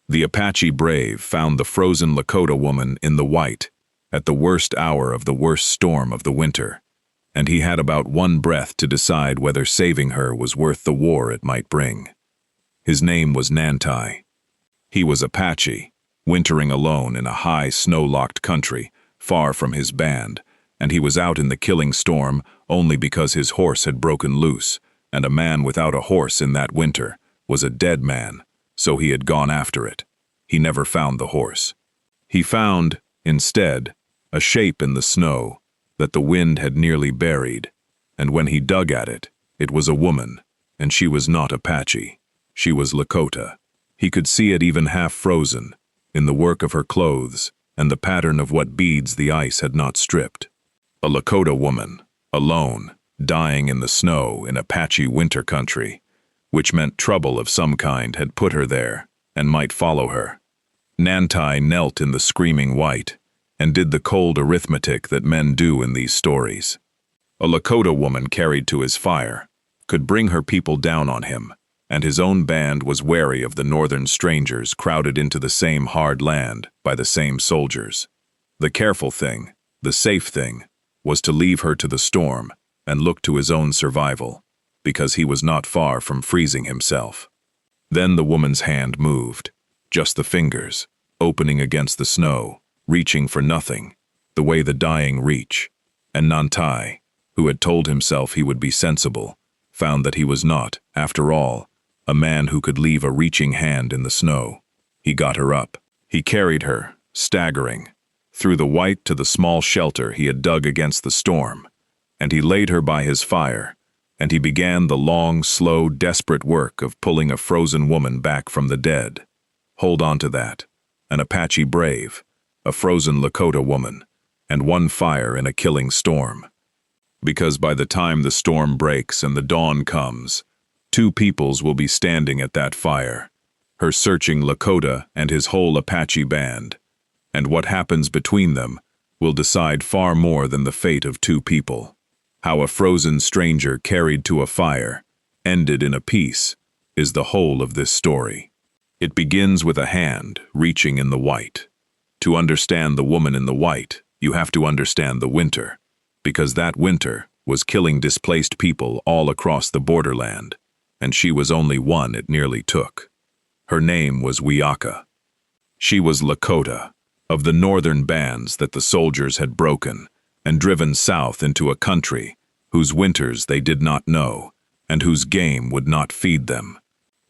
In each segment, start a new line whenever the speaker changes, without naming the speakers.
The Apache brave found the frozen Lakota woman in the white, at the worst hour of the worst storm of the winter, and he had about one breath to decide whether saving her was worth the war it might bring. His name was Nantai. He was Apache, wintering alone in a high, snow-locked country, far from his band, and he was out in the killing storm only because his horse had broken loose, and a man without a horse in that winter was a dead man, so he had gone after it. He never found the horse. He found, instead, a shape in the snow that the wind had nearly buried, and when he dug at it, it was a woman, and she was not Apache. She was Lakota. He could see it even half frozen, in the work of her clothes and the pattern of what beads the ice had not stripped. A Lakota woman, alone, dying in the snow in Apache winter country, which meant trouble of some kind had put her there and might follow her. Nantai knelt in the screaming white and did the cold arithmetic that men do in these stories. A Lakota woman carried to his fire could bring her people down on him, and his own band was wary of the northern strangers crowded into the same hard land by the same soldiers. The careful thing, the safe thing, was to leave her to the storm and look to his own survival, because he was not far from freezing himself. Then the woman's hand moved, just the fingers, opening against the snow, reaching for nothing, the way the dying reach, and Nantai, who had told himself he would be sensible, found that he was not, after all, a man who could leave a reaching hand in the snow. He got her up. He carried her, staggering, through the white to the small shelter he had dug against the storm, and he laid her by his fire, and he began the long, slow, desperate work of pulling a frozen woman back from the dead. Hold on to that. An Apache brave, a frozen Lakota woman, and one fire in a killing storm. Because by the time the storm breaks and the dawn comes, two peoples will be standing at that fire, her searching Lakota and his whole Apache band, and what happens between them will decide far more than the fate of two people. How a frozen stranger carried to a fire, ended in a peace, is the whole of this story. It begins with a hand reaching in the white. To understand the woman in the white, you have to understand the winter, because that winter was killing displaced people all across the borderland, and she was only one it nearly took. Her name was Wiyaka. She was Lakota, of the northern bands that the soldiers had broken and driven south into a country whose winters they did not know and whose game would not feed them.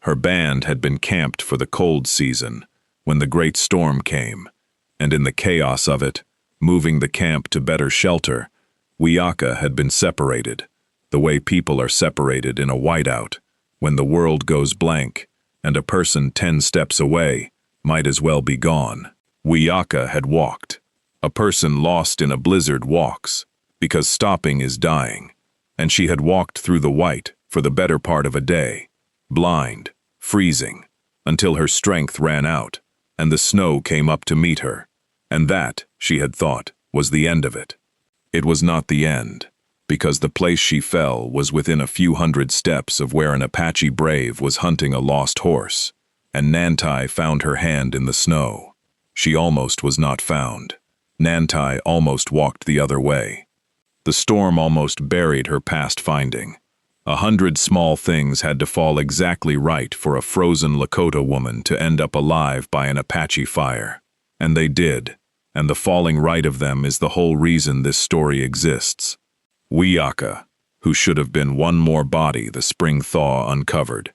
Her band had been camped for the cold season when the great storm came, and in the chaos of it, moving the camp to better shelter, Wiyaka had been separated, the way people are separated in a whiteout, when the world goes blank, and a person 10 steps away might as well be gone. Wiyaka had walked. A person lost in a blizzard walks, because stopping is dying, and she had walked through the white for the better part of a day, blind, freezing, until her strength ran out, and the snow came up to meet her, and that, she had thought, was the end of it. It was not the end, because the place she fell was within a few hundred steps of where an Apache brave was hunting a lost horse, and Nantai found her hand in the snow. She almost was not found. Nantai almost walked the other way. The storm almost buried her past finding. 100 small things had to fall exactly right for a frozen Lakota woman to end up alive by an Apache fire. And they did, and the falling right of them is the whole reason this story exists. Wiyaka, who should have been one more body the spring thaw uncovered,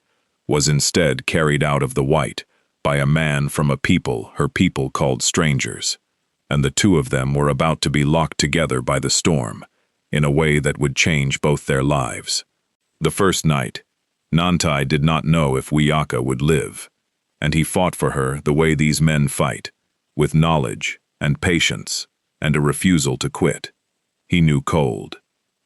was instead carried out of the white by a man from a people her people called strangers, and the two of them were about to be locked together by the storm, in a way that would change both their lives. The first night, Nantai did not know if Wiyaka would live, and he fought for her the way these men fight, with knowledge and patience and a refusal to quit. He knew cold.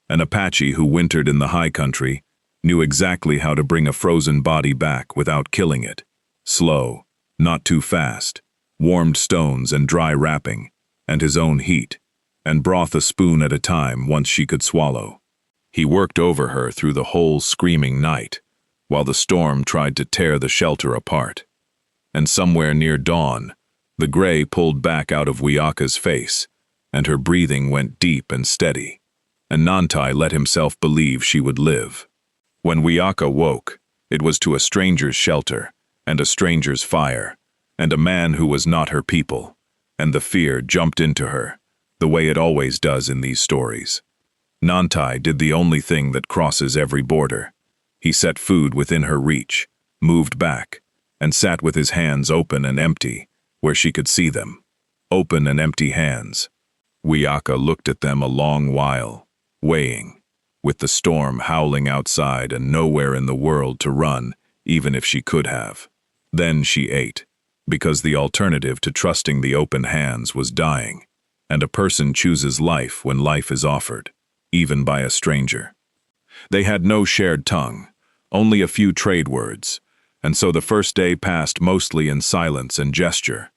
An Apache who wintered in the high country knew exactly how to bring a frozen body back without killing it. Slow, not too fast, warmed stones and dry wrapping, and his own heat, and broth a spoon at a time once she could swallow. He worked over her through the whole screaming night, while the storm tried to tear the shelter apart. and somewhere near dawn, the gray pulled back out of Wiyaka's face, and her breathing went deep and steady, and Nantai let himself believe she would live. When Wiyaka woke, it was to a stranger's shelter, and a stranger's fire, and a man who was not her people, and the fear jumped into her, the way it always does in these stories. Nantai did the only thing that crosses every border. He set food within her reach, moved back, and sat with his hands open and empty, where she could see them. Open and empty hands. Wiyaka looked at them a long while, weighing, with the storm howling outside and nowhere in the world to run, even if she could have. Then she ate, because the alternative to trusting the open hands was dying, and a person chooses life when life is offered, even by a stranger. They had no shared tongue, only a few trade words, and so the first day passed mostly in silence and gesture.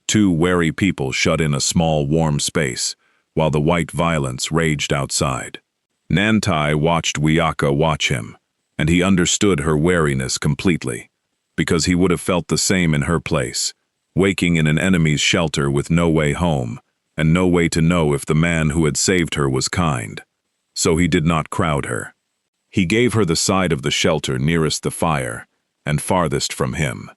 Two wary people shut in a small warm space, while the white violence raged outside. Nantai watched Wiyaka watch him, and he understood her wariness completely, because he would have felt the same in her place, waking in an enemy's shelter with no way home, and no way to know if the man who had saved her was kind. So he did not crowd her. He gave her the side of the shelter nearest the fire, and farthest from him,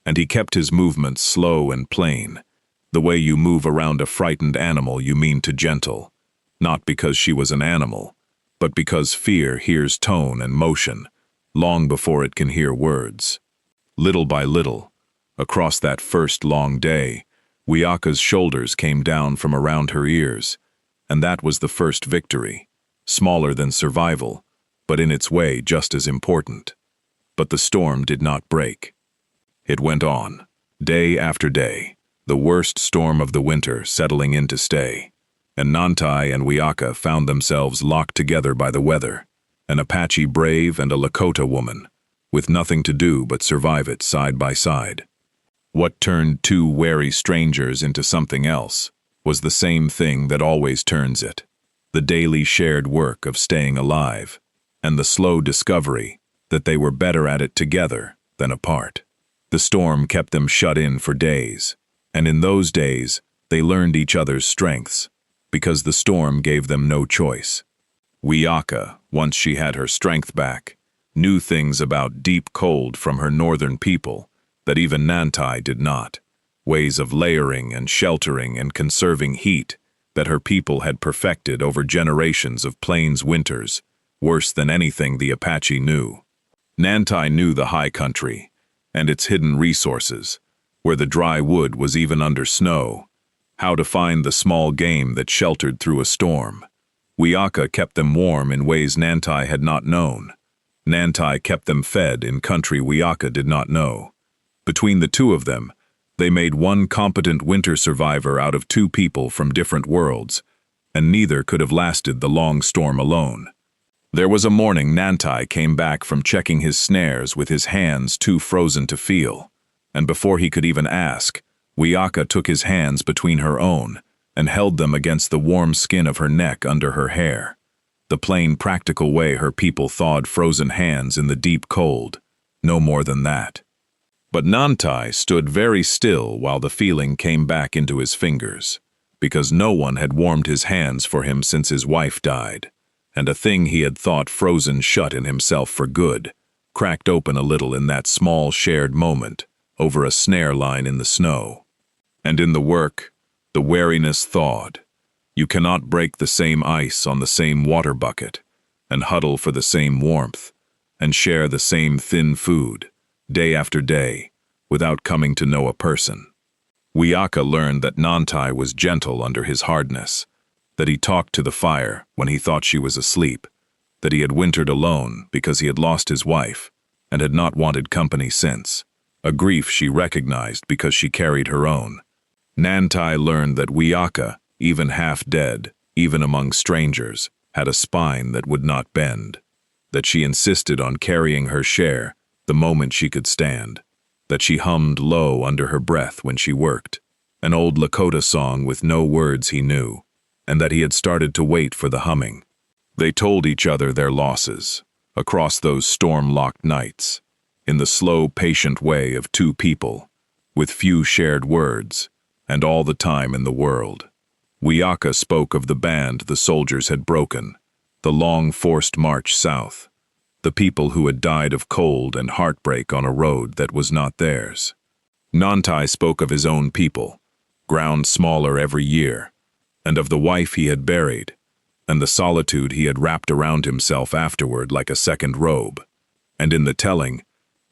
and he kept his movements slow and plain, the way you move around a frightened animal you mean to gentle, not because she was an animal, but because fear hears tone and motion, long before it can hear words. Little by little, across that first long day, Wiyaka's shoulders came down from around her ears, and that was the first victory, smaller than survival, but in its way just as important. But the storm did not break. It went on, day after day, the worst storm of the winter settling in to stay, and Nantai and Wiyaka found themselves locked together by the weather, an Apache brave and a Lakota woman, with nothing to do but survive it side by side. What turned two wary strangers into something else was the same thing that always turns it, the daily shared work of staying alive, and the slow discovery that they were better at it together than apart. The storm kept them shut in for days, and in those days they learned each other's strengths, because the storm gave them no choice. Wiyaka, once she had her strength back, knew things about deep cold from her northern people that even Nantai did not, ways of layering and sheltering and conserving heat that her people had perfected over generations of plains winters, worse than anything the Apache knew. Nantai knew the high country and its hidden resources, where the dry wood was even under snow, how to find the small game that sheltered through a storm. Wiyaka kept them warm in ways Nantai had not known. Nantai kept them fed in country Wiyaka did not know. Between the two of them, they made one competent winter survivor out of two people from different worlds, and neither could have lasted the long storm alone. There was a morning Nantai came back from checking his snares with his hands too frozen to feel, and before he could even ask, Wiyaka took his hands between her own and held them against the warm skin of her neck under her hair, the plain practical way her people thawed frozen hands in the deep cold, no more than that. But Nantai stood very still while the feeling came back into his fingers, because no one had warmed his hands for him since his wife died, and a thing he had thought frozen shut in himself for good, cracked open a little in that small shared moment, over a snare line in the snow. And in the work, the wariness thawed. You cannot break the same ice on the same water bucket, and huddle for the same warmth, and share the same thin food, day after day, without coming to know a person. Wiyaka learned that Nantai was gentle under his hardness, that he talked to the fire when he thought she was asleep, that he had wintered alone because he had lost his wife, and had not wanted company since, a grief she recognized because she carried her own. Nantai learned that Wiyaka, even half dead, even among strangers, had a spine that would not bend, that she insisted on carrying her share the moment she could stand, that she hummed low under her breath when she worked, an old Lakota song with no words he knew, and that he had started to wait for the humming. They told each other their losses, across those storm-locked nights, in the slow, patient way of two people, with few shared words, and all the time in the world. Wiyaka spoke of the band the soldiers had broken, the long forced march south, the people who had died of cold and heartbreak on a road that was not theirs. Nantai spoke of his own people, ground smaller every year, and of the wife he had buried, and the solitude he had wrapped around himself afterward like a second robe. And in the telling,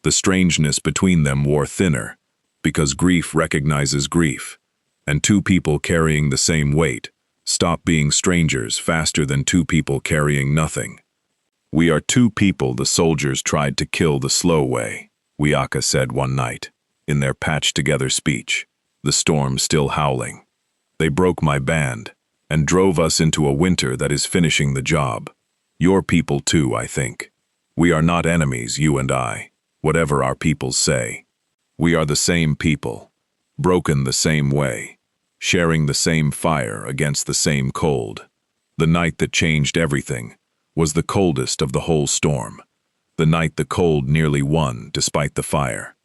the strangeness between them wore thinner, because grief recognizes grief, and two people carrying the same weight stop being strangers faster than two people carrying nothing. "We are two people the soldiers tried to kill the slow way," Wiyaka said one night, in their patched-together speech, the storm still howling. "They broke my band, and drove us into a winter that is finishing the job. Your people too, I think. We are not enemies, you and I, whatever our peoples say. We are the same people, broken the same way, sharing the same fire against the same cold. The night that changed everything was the coldest of the whole storm. The night the cold nearly won despite the fire.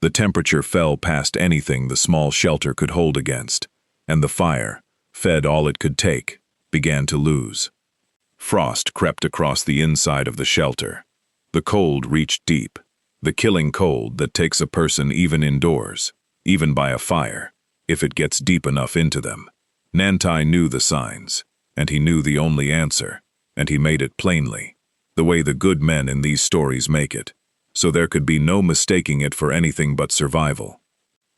The temperature fell past anything the small shelter could hold against, and the fire, fed all it could take, began to lose. Frost crept across the inside of the shelter. The cold reached deep, the killing cold that takes a person even indoors, even by a fire, if it gets deep enough into them. Nantai knew the signs, and he knew the only answer, and he made it plainly, the way the good men in these stories make it, so there could be no mistaking it for anything but survival.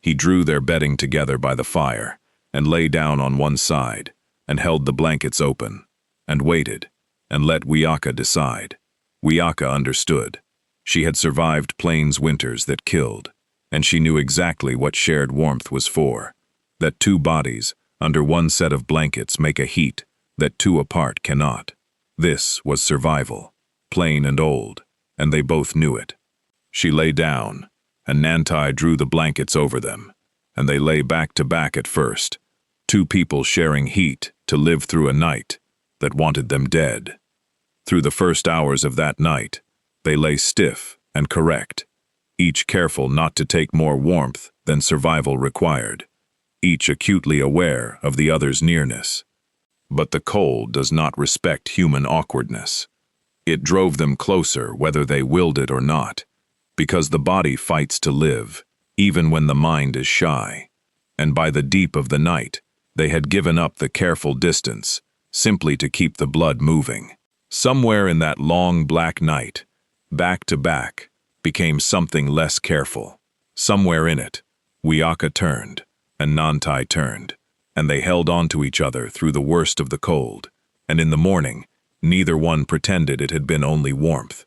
He drew their bedding together by the fire, and lay down on one side, and held the blankets open, and waited, and let Wiyaka decide. Wiyaka understood. She had survived plains winters that killed, and she knew exactly what shared warmth was for, that two bodies, under one set of blankets, make a heat that two apart cannot. This was survival, plain and old, and they both knew it. She lay down, and Nantai drew the blankets over them, and they lay back to back at first, two people sharing heat to live through a night that wanted them dead. Through the first hours of that night, they lay stiff and correct, each careful not to take more warmth than survival required, each acutely aware of the other's nearness. But the cold does not respect human awkwardness. It drove them closer whether they willed it or not, because the body fights to live, even when the mind is shy. And by the deep of the night, they had given up the careful distance, simply to keep the blood moving. Somewhere in that long black night, back to back, became something less careful. Somewhere in it, Wiyaka turned, and Nantai turned, and they held on to each other through the worst of the cold, and in the morning, neither one pretended it had been only warmth.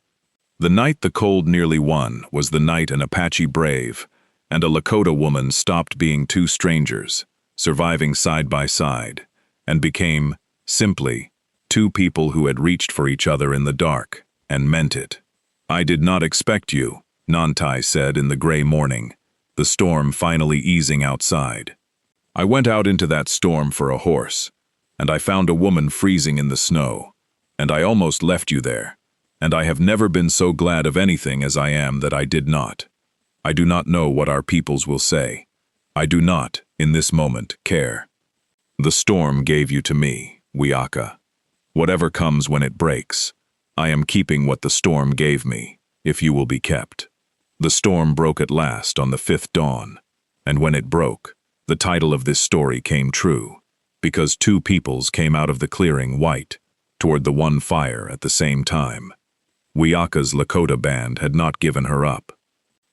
The night the cold nearly won was the night an Apache brave and a Lakota woman stopped being two strangers, surviving side by side, and became, simply, two people who had reached for each other in the dark, and meant it. "I did not expect you," Nantai said in the gray morning, the storm finally easing outside. "I went out into that storm for a horse, and I found a woman freezing in the snow, and I almost left you there, and I have never been so glad of anything as I am that I did not. I do not know what our peoples will say. I do not, in this moment, care. The storm gave you to me, Wiyaka. Whatever comes when it breaks, I am keeping what the storm gave me, if you will be kept." The storm broke at last on the 5th dawn, and when it broke, the title of this story came true, because two peoples came out of the clearing white, toward the one fire at the same time. Wiyaka's Lakota band had not given her up.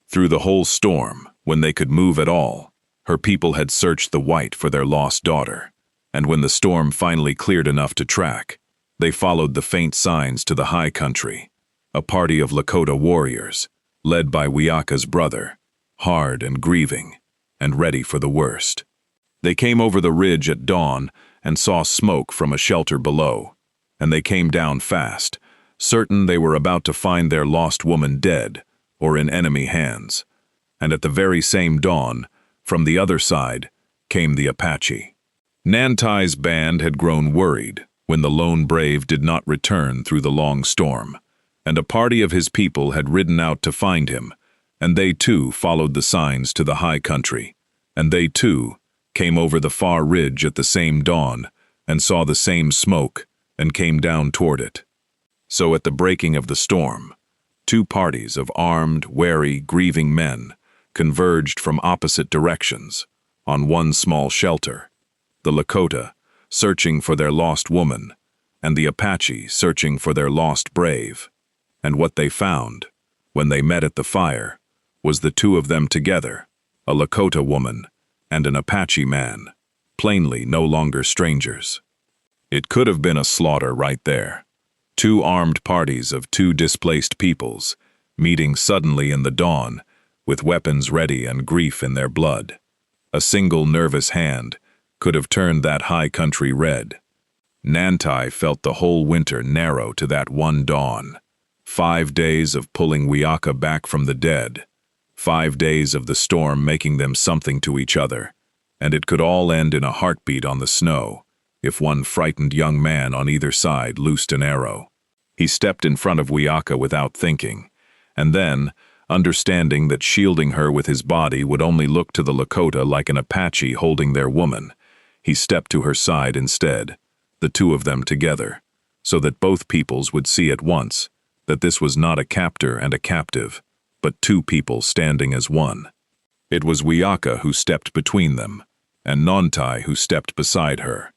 Through the whole storm, when they could move at all, her people had searched the white for their lost daughter, and when the storm finally cleared enough to track, they followed the faint signs to the high country, a party of Lakota warriors, led by Wiyaka's brother, hard and grieving, and ready for the worst. They came over the ridge at dawn and saw smoke from a shelter below, and they came down fast, certain they were about to find their lost woman dead or in enemy hands. And at the very same dawn, from the other side, came the Apache. Nantai's band had grown worried when the lone brave did not return through the long storm, and a party of his people had ridden out to find him, And they too followed the signs to the high country, and they too came over the far ridge at the same dawn, and saw the same smoke, and came down toward it. So at the breaking of the storm, two parties of armed, wary, grieving men converged from opposite directions on one small shelter, the Lakota searching for their lost woman, and the Apache searching for their lost brave. And what they found, when they met at the fire, was the two of them together, a Lakota woman and an Apache man, plainly no longer strangers. It could have been a slaughter right there. Two armed parties of two displaced peoples, meeting suddenly in the dawn, with weapons ready and grief in their blood. A single nervous hand could have turned that high country red. Nantai felt the whole winter narrow to that one dawn. 5 days of pulling Wiyaka back from the dead. 5 days of the storm making them something to each other, and it could all end in a heartbeat on the snow, if one frightened young man on either side loosed an arrow. He stepped in front of Wiyaka without thinking, and then, understanding that shielding her with his body would only look to the Lakota like an Apache holding their woman, he stepped to her side instead, the two of them together, so that both peoples would see at once that this was not a captor and a captive, but two people standing as one. It was Wiyaka who stepped between them, and Nantai who stepped beside her,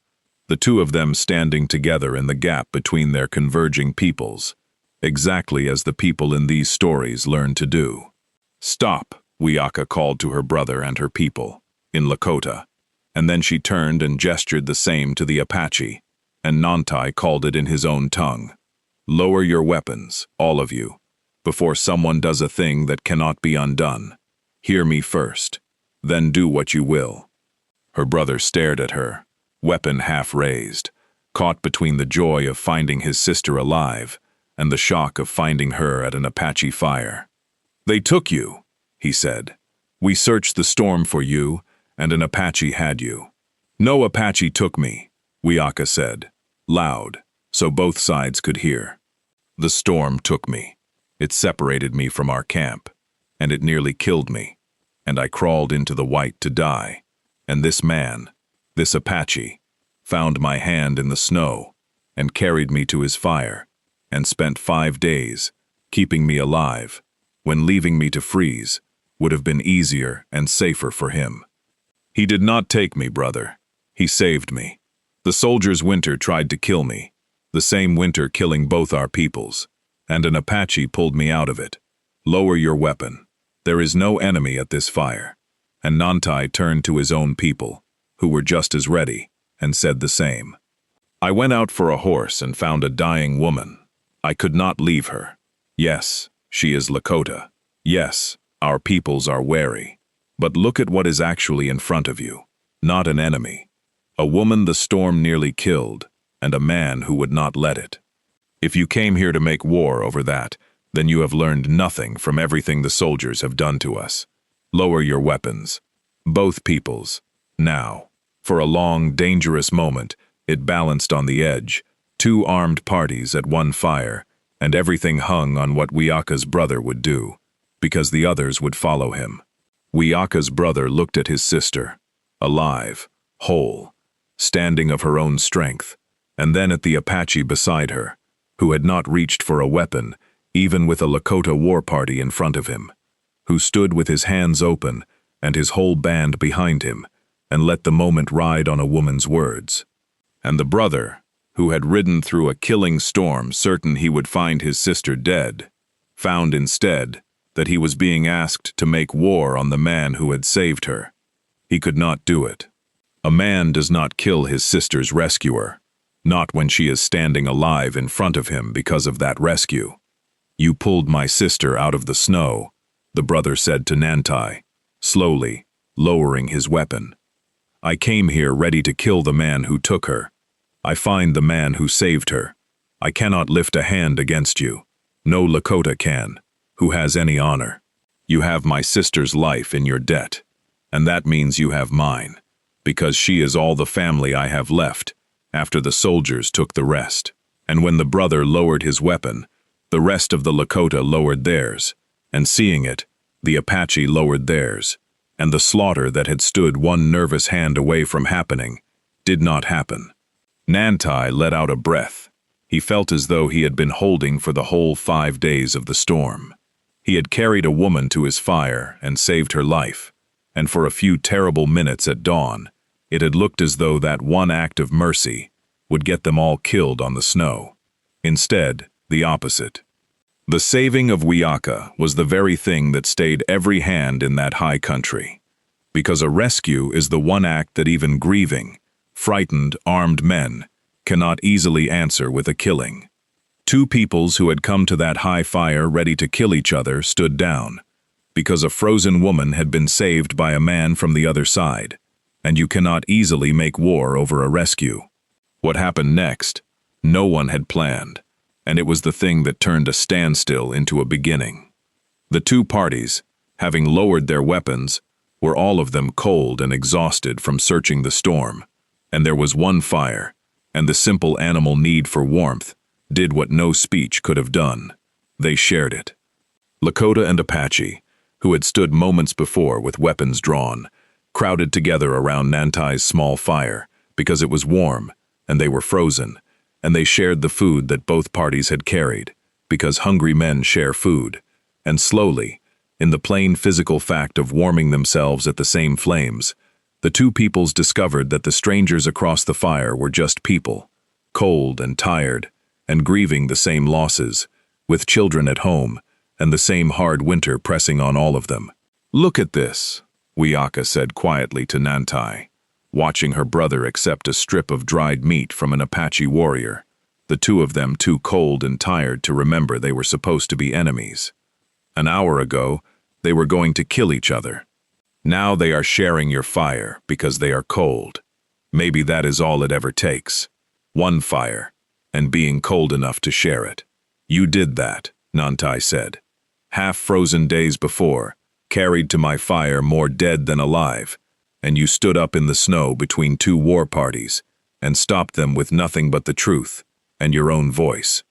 the two of them standing together in the gap between their converging peoples, exactly as the people in these stories learn to do. "Stop," Wiyaka called to her brother and her people, in Lakota, and then she turned and gestured the same to the Apache, and Nantai called it in his own tongue. "Lower your weapons, all of you, before someone does a thing that cannot be undone. Hear me first, then do what you will." Her brother stared at her, weapon half raised, caught between the joy of finding his sister alive and the shock of finding her at an Apache fire. "They took you," he said. "We searched the storm for you, and an Apache had you." "No Apache took me," Wiyaka said, loud, so both sides could hear. "The storm took me. It separated me from our camp, and it nearly killed me, and I crawled into the white to die. And this man, this Apache, found my hand in the snow and carried me to his fire, and spent 5 days keeping me alive, when leaving me to freeze would have been easier and safer for him. He did not take me, brother. He saved me. The soldiers' winter tried to kill me, the same winter killing both our peoples, and an Apache pulled me out of it. Lower your weapon. There is no enemy at this fire." And Nantai turned to his own people, who were just as ready, and said the same. "I went out for a horse and found a dying woman. I could not leave her. Yes, she is Lakota. Yes, our peoples are wary. But look at what is actually in front of you. Not an enemy. A woman the storm nearly killed, and a man who would not let it. If you came here to make war over that, then you have learned nothing from everything the soldiers have done to us. Lower your weapons. Both peoples. Now." For a long, dangerous moment, it balanced on the edge, two armed parties at one fire, and everything hung on what Wiyaka's brother would do, because the others would follow him. Wiyaka's brother looked at his sister, alive, whole, standing of her own strength, and then at the Apache beside her, who had not reached for a weapon, even with a Lakota war party in front of him, who stood with his hands open and his whole band behind him, and let the moment ride on a woman's words. And the brother, who had ridden through a killing storm certain he would find his sister dead, found instead that he was being asked to make war on the man who had saved her. He could not do it. A man does not kill his sister's rescuer, not when she is standing alive in front of him because of that rescue. "You pulled my sister out of the snow," the brother said to Nantai, slowly, lowering his weapon. "I came here ready to kill the man who took her. I find the man who saved her. I cannot lift a hand against you. No Lakota can, who has any honor. You have my sister's life in your debt, and that means you have mine, because she is all the family I have left, after the soldiers took the rest." And when the brother lowered his weapon, the rest of the Lakota lowered theirs, and seeing it, The Apache lowered theirs, and the slaughter that had stood one nervous hand away from happening did not happen. Nantai let out a breath. He felt as though he had been holding for the whole 5 days of the storm. He had carried a woman to his fire and saved her life, and for a few terrible minutes at dawn, it had looked as though that one act of mercy would get them all killed on the snow. Instead, the opposite. The saving of Wiyaka was the very thing that stayed every hand in that high country, because a rescue is the one act that even grieving, frightened, armed men cannot easily answer with a killing. 2 peoples who had come to that high fire ready to kill each other stood down, because a frozen woman had been saved by a man from the other side, and you cannot easily make war over a rescue. What happened next, no one had planned, and it was the thing that turned a standstill into a beginning. The 2 parties, having lowered their weapons, were all of them cold and exhausted from searching the storm, and there was one fire, and the simple animal need for warmth did what no speech could have done. They shared it. Lakota and Apache, who had stood moments before with weapons drawn, crowded together around Nantai's small fire because it was warm and they were frozen, and they shared the food that both parties had carried, because hungry men share food, and slowly, in the plain physical fact of warming themselves at the same flames, the 2 peoples discovered that the strangers across the fire were just people, cold and tired, and grieving the same losses, with children at home, and the same hard winter pressing on all of them. "Look at this," Wiyaka said quietly to Nantai, watching her brother accept a strip of dried meat from an Apache warrior, the 2 of them too cold and tired to remember they were supposed to be enemies. An hour ago, they were going to kill each other. Now they are sharing your fire because they are cold. Maybe that is all it ever takes. One fire, and being cold enough to share it. You did that, Nantai said. Half-frozen days before, carried to my fire more dead than alive, and you stood up in the snow between 2 war parties and stopped them with nothing but the truth and your own voice.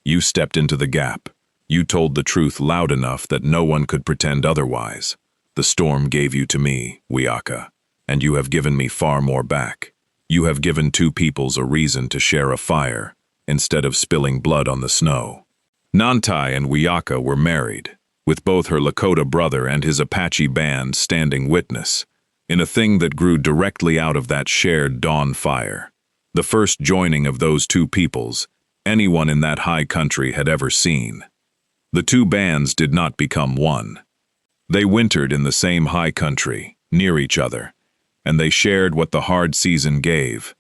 You stepped into the gap. You told the truth loud enough that no one could pretend otherwise. The storm gave you to me, Wiyaka, and you have given me far more back. You have given 2 peoples a reason to share a fire, instead of spilling blood on the snow. Nantai and Wiyaka were married, with both her Lakota brother and his Apache band standing witness, in a thing that grew directly out of that shared dawn fire. The first joining of those 2 peoples anyone in that high country had ever seen. The 2 bands did not become one. They wintered in the same high country, near each other, and they shared what the hard season gave,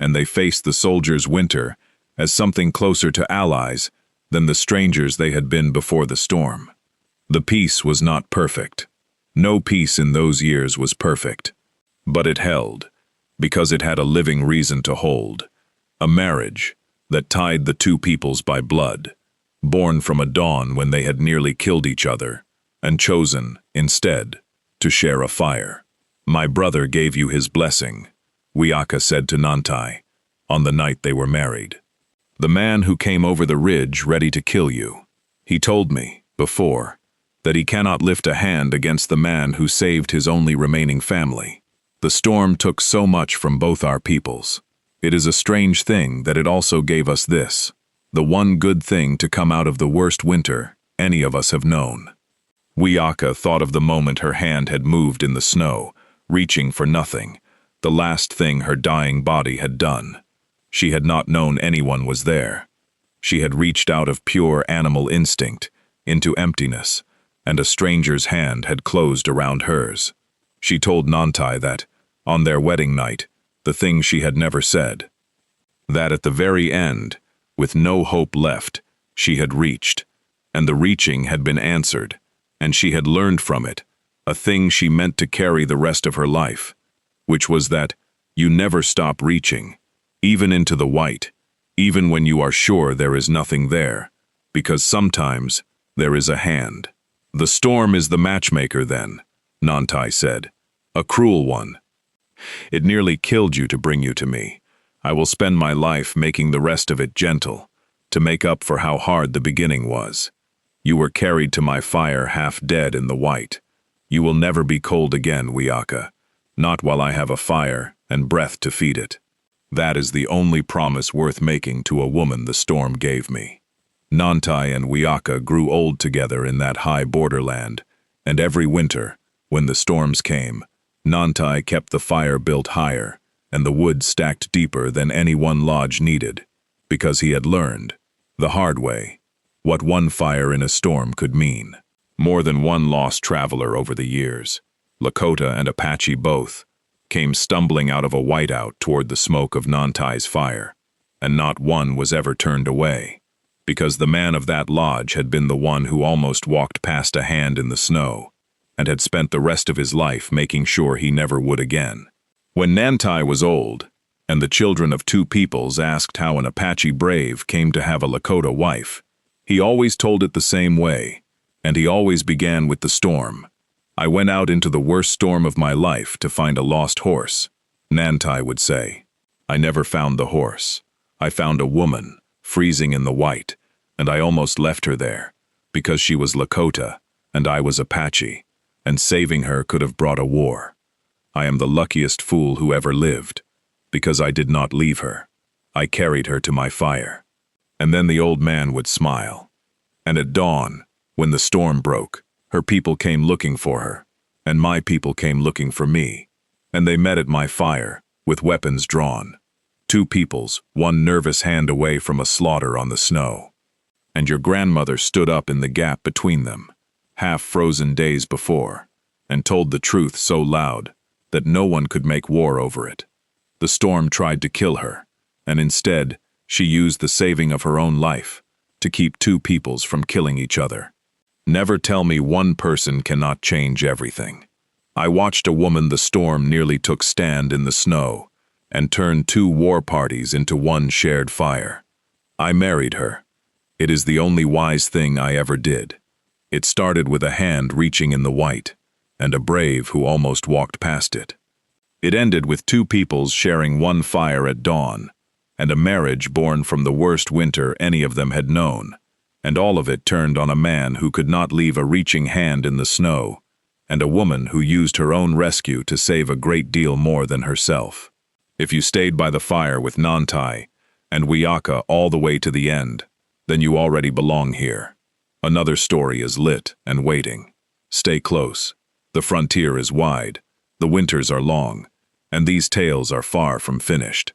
and they faced the soldiers' winter as something closer to allies than the strangers they had been before the storm. The peace was not perfect. No peace in those years was perfect, but it held, because it had a living reason to hold, a marriage that tied the 2 peoples by blood, born from a dawn when they had nearly killed each other, and chosen, instead, to share a fire. My brother gave you his blessing, Wiyaka said to Nantai, on the night they were married. The man who came over the ridge ready to kill you. He told me, before, that he cannot lift a hand against the man who saved his only remaining family. The storm took so much from both our peoples. It is a strange thing that it also gave us this, the one good thing to come out of the worst winter any of us have known. Wiyaka thought of the moment her hand had moved in the snow, reaching for nothing, the last thing her dying body had done. She had not known anyone was there. She had reached out of pure animal instinct, into emptiness, and a stranger's hand had closed around hers. She told Nantai that, on their wedding night, the thing she had never said. That at the very end, with no hope left, she had reached, and the reaching had been answered, and she had learned from it, a thing she meant to carry the rest of her life, which was that you never stop reaching, even into the white, even when you are sure there is nothing there, because sometimes there is a hand. The storm is the matchmaker then, Nantai said, a cruel one. It nearly killed you to bring you to me. I will spend my life making the rest of it gentle, to make up for how hard the beginning was. You were carried to my fire half dead in the white. You will never be cold again, Wiyaka, not while I have a fire and breath to feed it. That is the only promise worth making to a woman the storm gave me. Nantai and Wiyaka grew old together in that high borderland, and every winter, when the storms came, Nantai kept the fire built higher and the wood stacked deeper than any one lodge needed, because he had learned, the hard way, what one fire in a storm could mean. More than one lost traveler over the years, Lakota and Apache both, came stumbling out of a whiteout toward the smoke of Nantai's fire, and not one was ever turned away, because the man of that lodge had been the one who almost walked past a hand in the snow, and had spent the rest of his life making sure he never would again. When Nantai was old, and the children of two peoples asked how an Apache brave came to have a Lakota wife, he always told it the same way, and he always began with the storm. I went out into the worst storm of my life to find a lost horse, Nantai would say. I never found the horse. I found a woman, freezing in the white, and I almost left her there, because she was Lakota, and I was Apache, and saving her could have brought a war. I am the luckiest fool who ever lived, because I did not leave her. I carried her to my fire. And then the old man would smile. And at dawn, when the storm broke, her people came looking for her, and my people came looking for me, and they met at my fire, with weapons drawn. Two peoples, one nervous hand away from a slaughter on the snow. And your grandmother stood up in the gap between them, half-frozen days before, and told the truth so loud that no one could make war over it. The storm tried to kill her, and instead, she used the saving of her own life to keep two peoples from killing each other. Never tell me one person cannot change everything. I watched a woman the storm nearly took stand in the snow and turned two war parties into one shared fire. I married her. It is the only wise thing I ever did. It started with a hand reaching in the white, and a brave who almost walked past it. It ended with two peoples sharing one fire at dawn, and a marriage born from the worst winter any of them had known. And all of it turned on a man who could not leave a reaching hand in the snow, and a woman who used her own rescue to save a great deal more than herself. If you stayed by the fire with Nantai and Wiyaka all the way to the end, then you already belong here. Another story is lit and waiting. Stay close. The frontier is wide, the winters are long, and these tales are far from finished.